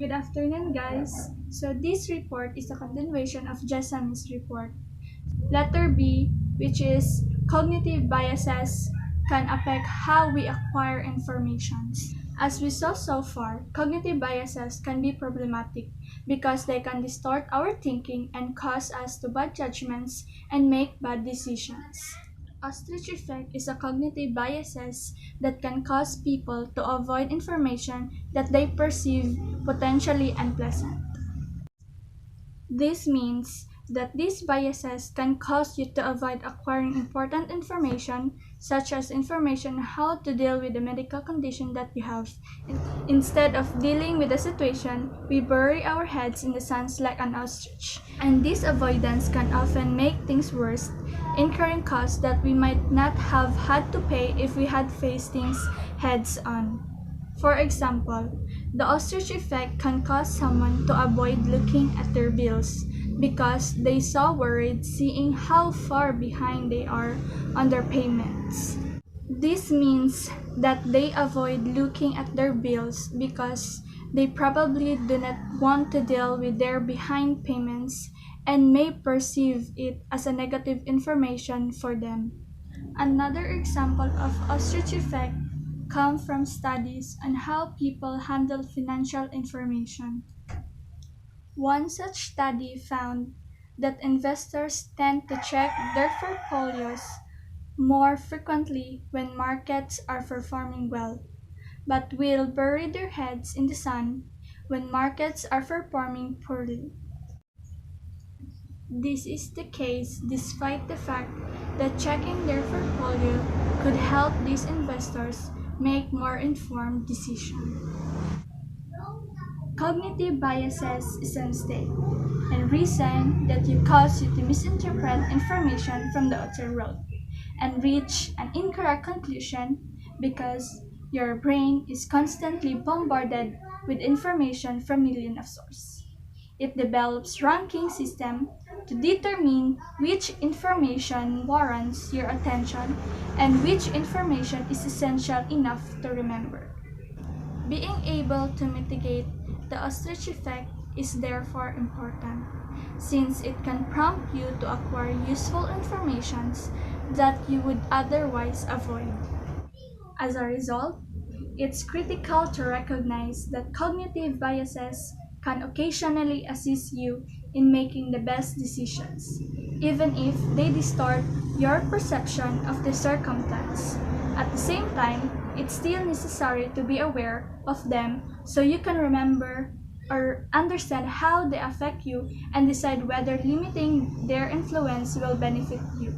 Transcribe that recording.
Good afternoon, guys. So this report is a continuation of Jessam's report. Letter B, which is cognitive biases can affect how we acquire information. As we saw so far, cognitive biases can be problematic because they can distort our thinking and cause us to bad judgments and make bad decisions. Ostrich effect is a cognitive biases that can cause people to avoid information that they perceive potentially unpleasant. This means that these biases can cause you to avoid acquiring important information, such as information on how to deal with the medical condition that you have. Instead of dealing with the situation, we bury our heads in the sand like an ostrich. And this avoidance can often make things worse, incurring costs that we might not have had to pay if we had faced things heads on. For example, the ostrich effect can cause someone to avoid looking at their bills because they so worried seeing how far behind they are on their payments. This means that they avoid looking at their bills because they probably do not want to deal with their behind payments and may perceive it as a negative information for them. Another example of ostrich effect come from studies on how people handle financial information. One such study found that investors tend to check their portfolios more frequently when markets are performing well, but will bury their heads in the sand when markets are performing poorly. This is the case despite the fact that checking their portfolio could help these investors make more informed decisions. Cognitive biases is a mistake and reason that you cause you to misinterpret information from the outside world and reach an incorrect conclusion because your brain is constantly bombarded with information from millions of sources. It develops ranking system to determine which information warrants your attention and which information is essential enough to remember. Being able to mitigate the ostrich effect is therefore important, since it can prompt you to acquire useful information that you would otherwise avoid. As a result, it's critical to recognize that cognitive biases can occasionally assist you in making the best decisions, even if they distort your perception of the circumstance. At the same time, it's still necessary to be aware of them so you can remember or understand how they affect you and decide whether limiting their influence will benefit you.